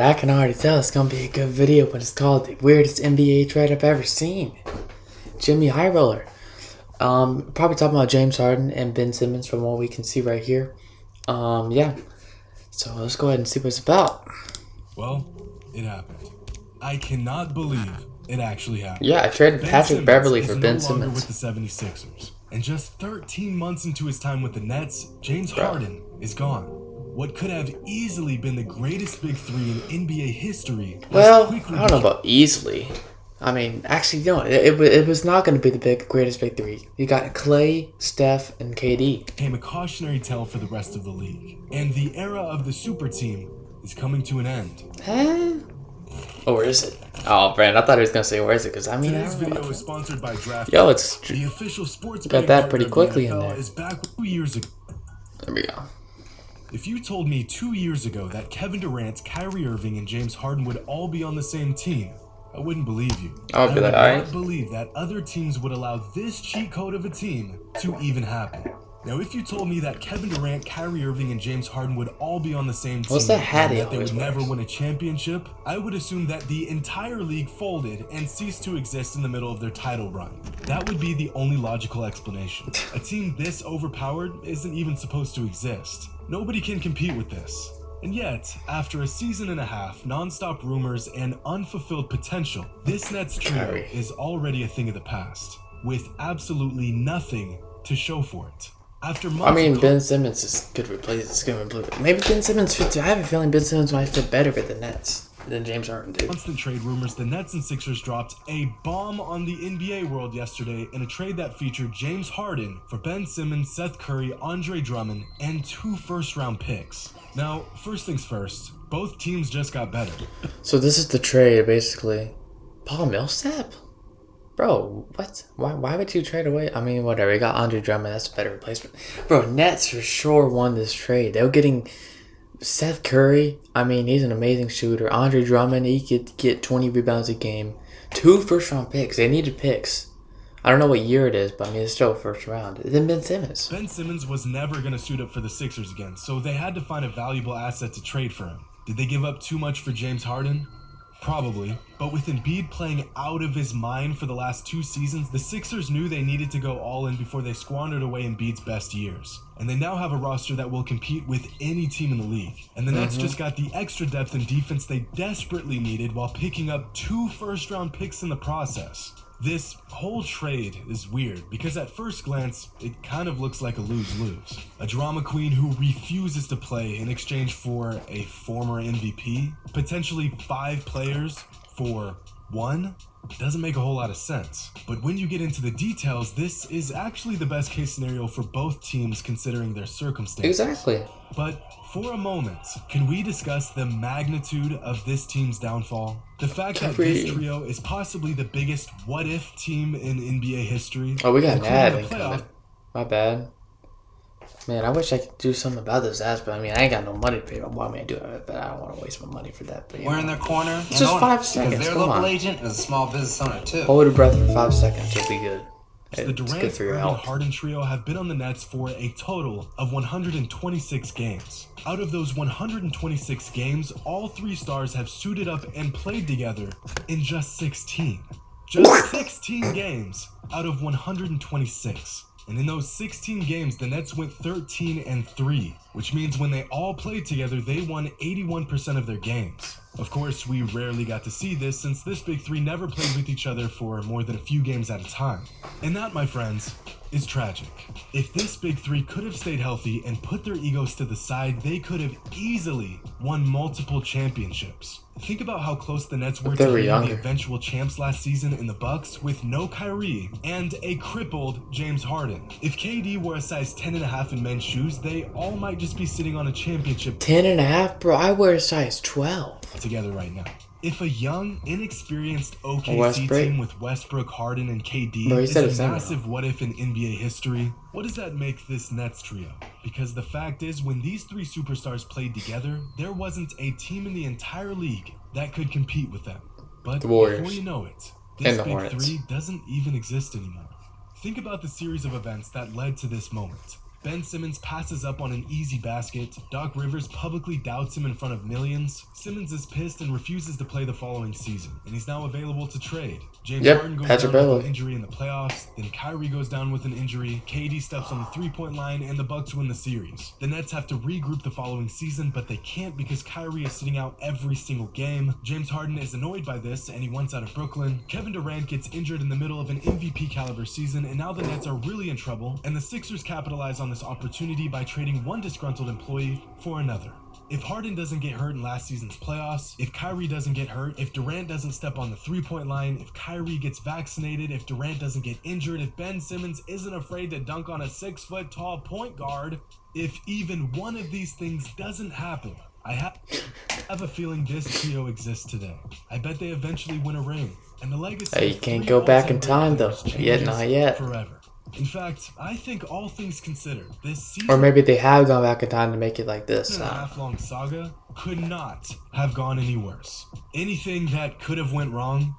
I can already tell it's gonna be a good video, but it's called the weirdest NBA trade I've ever seen. Jimmy High Roller. Probably talking about James Harden and Ben Simmons from what we can see right here. Yeah. So let's go ahead and see what it's about. Well, it happened. I cannot believe it actually happened. Yeah, I traded Patrick Beverley for Ben Simmons is no longer Simmons. with the 76ers. And just 13 months into his time with the Nets, James Harden is gone. What could have easily been the greatest big three in NBA history. Well, I don't know about easily. I mean, actually, no, it was not going to be the greatest big three. You got Clay, Steph, and KD. Became a cautionary tale for the rest of the league. And the era of the super team is coming to an end. Huh? Oh, where is it? Oh, man, I thought he was going to say where is it, because I mean, Today's I don't know. video is sponsored by Draft. Yo, it's the official sports got that pretty quickly in there. Is back 2 years ago. There we go. If you told me 2 years ago that Kevin Durant, Kyrie Irving, and James Harden would all be on the same team, I wouldn't believe you. I would be like, I would alright. not believe that other teams would allow this cheat code of a team to even happen. Now, if you told me that Kevin Durant, Kyrie Irving, and James Harden would all be on the same team, What's that hat and he that they always would never wears? win a championship, I would assume that the entire league folded and ceased to exist in the middle of their title run. That would be the only logical explanation. A team this overpowered isn't even supposed to exist. Nobody can compete with this. And yet, after a season and a half, non-stop rumors, and unfulfilled potential, this Nets trio Kyrie. is already a thing of the past, with absolutely nothing to show for it. After months I mean, of Ben Simmons is good replace. It's good replace. Maybe Ben Simmons fits. I have a feeling Ben Simmons might fit better with the Nets than James Harden did. constant trade rumors, the Nets and Sixers dropped a bomb on the NBA world yesterday in a trade that featured James Harden for Ben Simmons, Seth Curry, Andre Drummond, and 2 first-round picks. Now, first things first, both teams just got better. So this is the trade, basically. Paul Millsap? Bro, what? Why would you trade away? I mean, whatever. You got Andre Drummond. That's a better replacement. Bro, Nets for sure won this trade. They were getting Seth Curry. I mean, he's an amazing shooter. Andre Drummond, he could get 20 rebounds a game. 2 first-round picks. They needed picks. I don't know what year it is, but I mean, it's still first round. Then Ben Simmons. Ben Simmons was never going to suit up for the Sixers again, so they had to find a valuable asset to trade for him. Did they give up too much for James Harden? Probably, but with Embiid playing out of his mind for the last 2 seasons, the Sixers knew they needed to go all in before they squandered away Embiid's best years. And they now have a roster that will compete with any team in the league. And the Nets just got the extra depth and defense they desperately needed while picking up 2 first-round picks in the process. This whole trade is weird because at first glance, it kind of looks like a lose-lose. A drama queen who refuses to play in exchange for a former MVP, potentially 5 players for 1, doesn't make a whole lot of sense. But when you get into the details, this is actually the best case scenario for both teams considering their circumstances. Exactly. But for a moment, can we discuss the magnitude of this team's downfall? The fact that this trio is possibly the biggest what-if team in NBA history. Oh, we got an including ad the incoming. playoff. My bad. Man, I wish I could do something about those ads, but I mean, I ain't got no money to pay. Well, I mean, I do have it, but I don't want to waste my money for that. But, We're in their corner. It's just 5 seconds. Because their Come local on. agent is a small business owner too. Hold your breath for 5 seconds. You'll be good. The It's good Durant, for your Irving, health. Harden trio have been on the Nets for a total of 126 games. Out of those 126 games, all 3 stars have suited up and played together in just 16. Just 16 games out of 126. And in those 16 games, the Nets went 13-3, which means when they all played together, they won 81% of their games. Of course, we rarely got to see this since this big three never played with each other for more than a few games at a time. And that, my friends, is tragic. If this big three could have stayed healthy and put their egos to the side, they could have easily won multiple championships. Think about how close the Nets were If they to were being younger. the eventual champs last season in the Bucks with no Kyrie and a crippled James Harden. If KD wore a size 10.5 in men's shoes, they all might just be sitting on a championship 10.5, bro. I wear a size 12. together right now. If a young, inexperienced OKC Westbrook? team with Westbrook, Harden, and KD Bro, he is said a it's not. massive what-if in NBA history, what does that make this Nets trio? Because the fact is, when these 3 superstars played together, there wasn't a team in the entire league that could compete with them. But The Warriors. before you know it, And this the big Hornets. 3 doesn't even exist anymore. Think about the series of events that led to this moment. Ben Simmons passes up on an easy basket. Doc Rivers publicly doubts him in front of millions. Simmons is pissed and refuses to play the following season, and he's now available to trade. James Harden goes down with an injury in the playoffs. Then Kyrie goes down with an injury. KD steps on the three-point line, and the Bucks win the series. The Nets have to regroup the following season, but they can't because Kyrie is sitting out every single game. James Harden is annoyed by this, and he wants out of Brooklyn. Kevin Durant gets injured in the middle of an MVP caliber season, and now the Nets are really in trouble, and the Sixers capitalize on this opportunity by trading one disgruntled employee for another. If Harden doesn't get hurt in last season's playoffs, if Kyrie doesn't get hurt, if Durant doesn't step on the three-point line, if Kyrie gets vaccinated, if Durant doesn't get injured, if Ben Simmons isn't afraid to dunk on a 6-foot-tall point guard, if even one of these things doesn't happen, I have a feeling this trio exists today. I bet they eventually win a ring, and the legacy you can't go back in time though. Not yet. Forever. In fact, I think all things considered, this season, or maybe they have gone back in time to make it like this. and a half-long saga could not have gone any worse. Anything that could have went wrong.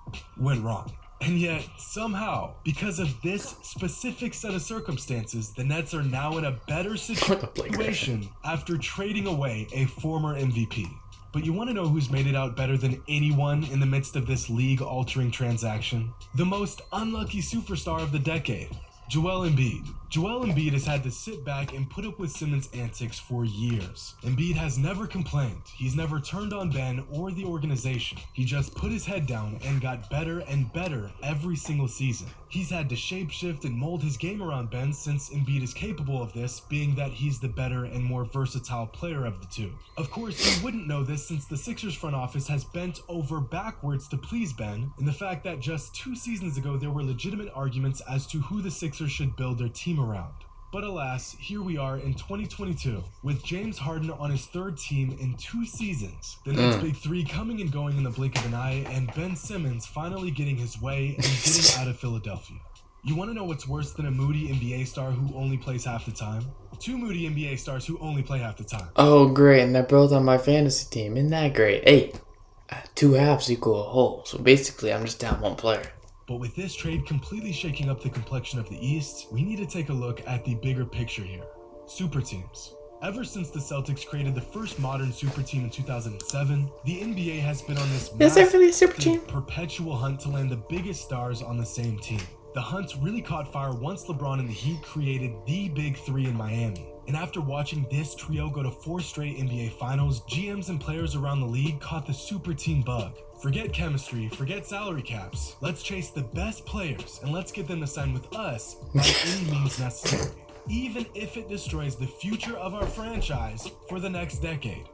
And yet, somehow, because of this specific set of circumstances, the Nets are now in a better situation after trading away a former MVP. But you want to know who's made it out better than anyone in the midst of this league-altering transaction? The most unlucky superstar of the decade, Joel Embiid. Joel Embiid has had to sit back and put up with Simmons' antics for years. Embiid has never complained. He's never turned on Ben or the organization. He just put his head down and got better and better every single season. He's had to shapeshift and mold his game around Ben since Embiid is capable of this, being that he's the better and more versatile player of the two. Of course, you wouldn't know this since the Sixers front office has bent over backwards to please Ben, and the fact that just 2 seasons ago there were legitimate arguments as to who the Sixers should build their team around. But alas, here we are in 2022, with James Harden on his 3rd team in 2 seasons, the Nets big three coming and going in the blink of an eye, and Ben Simmons finally getting his way and getting out of Philadelphia. You want to know what's worse than a moody NBA star who only plays half the time? 2 moody NBA stars who only play half the time. Oh, great, and they're both on my fantasy team. Isn't that great? Hey, 2 halves equal a whole, so basically I'm just down 1 player. But with this trade completely shaking up the complexion of the East, we need to take a look at the bigger picture here. Super teams. Ever since the Celtics created the first modern super team in 2007, the NBA has been on this perpetual hunt to land the biggest stars on the same team. The hunt really caught fire once LeBron and the Heat created the Big Three in Miami. And after watching this trio go to 4 straight NBA finals, GMs and players around the league caught the super team bug. Forget chemistry, forget salary caps. Let's chase the best players and let's get them to sign with us by any means necessary, even if it destroys the future of our franchise for the next decade.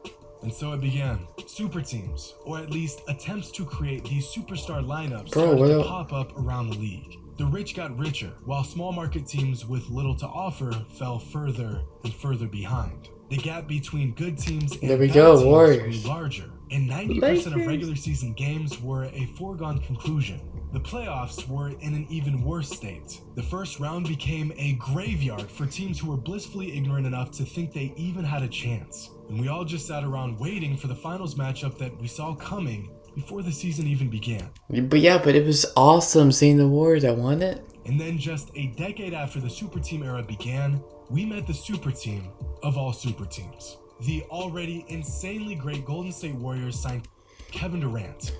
And so it began. Super teams, or at least attempts to create these superstar lineups, started to pop up around the league. The rich got richer, while small market teams with little to offer fell further and further behind. The gap between good teams and bad teams grew larger, and 90% of regular season games were a foregone conclusion. The playoffs were in an even worse state. The first round became a graveyard for teams who were blissfully ignorant enough to think they even had a chance. And we all just sat around waiting for the finals matchup that we saw coming before the season even began. But it was awesome seeing the Warriors. I won it. And then just a decade after the super team era began, we met the super team of all super teams. The already insanely great Golden State Warriors signed Kevin Durant.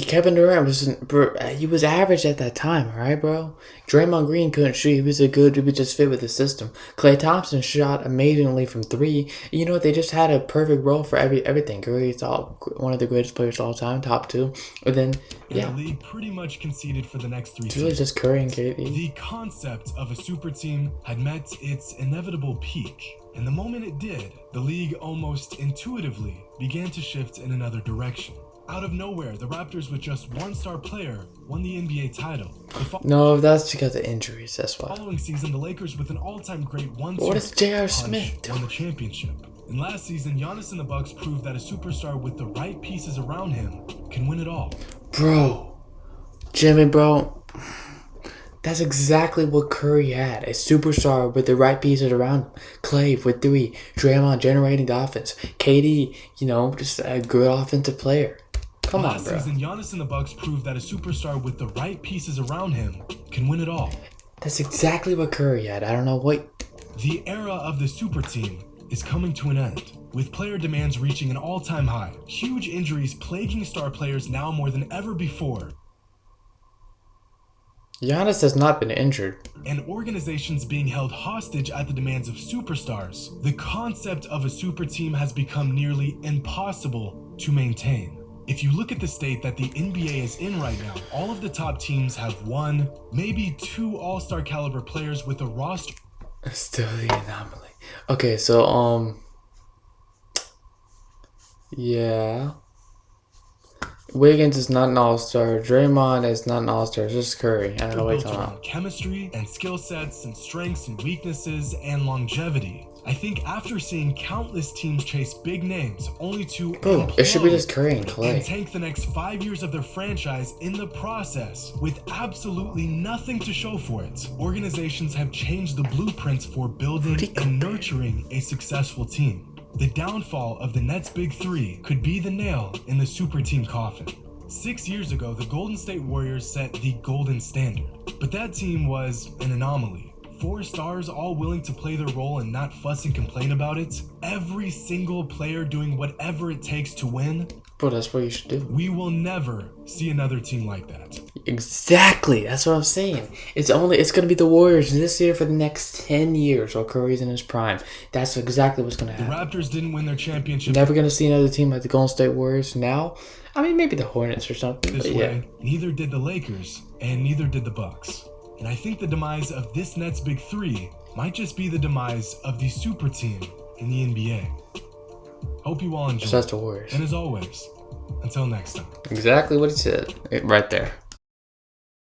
Kevin Durant he was average at that time, alright, bro? Draymond Green couldn't shoot. He was just fit with the system. Klay Thompson shot amazingly from 3. You know, they just had a perfect role for everything. Curry's one of the greatest players of all time, top 2. And then, the league pretty much conceded for the next 3 seasons. It's really just Curry and KD. The concept of a super team had met its inevitable peak. And the moment it did, the league almost intuitively began to shift in another direction. Out of nowhere, the Raptors with just 1 star player won the NBA title. No, that's because of injuries, that's why. Following season, the Lakers with an all-time great 1-2 what is J.R. Smith won the championship. And last season, Giannis and the Bucks proved that a superstar with the right pieces around him can win it all. Jimmy, that's exactly what Curry had. A superstar with the right pieces around him. Klay with 3. Draymond generating the offense. KD, just a good offensive player. Come on, bro. Last season, Giannis and the Bucks proved that a superstar with the right pieces around him can win it all. That's exactly what Curry had. I don't know what The era of the super team is coming to an end, with player demands reaching an all-time high. Huge injuries plaguing star players now more than ever before. Giannis has not been injured. And organizations being held hostage at the demands of superstars. The concept of a super team has become nearly impossible to maintain. If you look at the state that the NBA is in right now, all of the top teams have one, maybe two all-star caliber players with a roster. Still the anomaly. Okay, so yeah. Wiggins is not an all-star. Draymond is not an all-star. It's just Curry. I don't know what Built you're talking around about. chemistry and skill sets and strengths and weaknesses and longevity. I think after seeing countless teams chase big names only to Bro, it should be implode just Curry and and Clay. tank the next 5 years of their franchise in the process with absolutely nothing to show for it. Organizations have changed the blueprints for building and nurturing a successful team. The downfall of the Nets' Big Three could be the nail in the super team coffin. 6 years ago, the Golden State Warriors set the golden standard, but that team was an anomaly. 4 stars all willing to play their role and not fuss and complain about it. Every single player doing whatever it takes to win. Bro, that's what you should do. We will never see another team like that. Exactly. That's what I'm saying. It's gonna be the Warriors this year for the next 10 years while Curry's in his prime. That's exactly what's gonna The happen. Raptors didn't win their championship Never gonna see another team like the Golden State Warriors now. I mean, maybe the Hornets or something. this But way. yeah. Neither did the Lakers, and neither did the Bucks. And I think the demise of this Nets Big Three might just be the demise of the super team in the NBA. Hope you all enjoy. So that's the Warriors. And as always, until next time. Exactly what he said. Right there.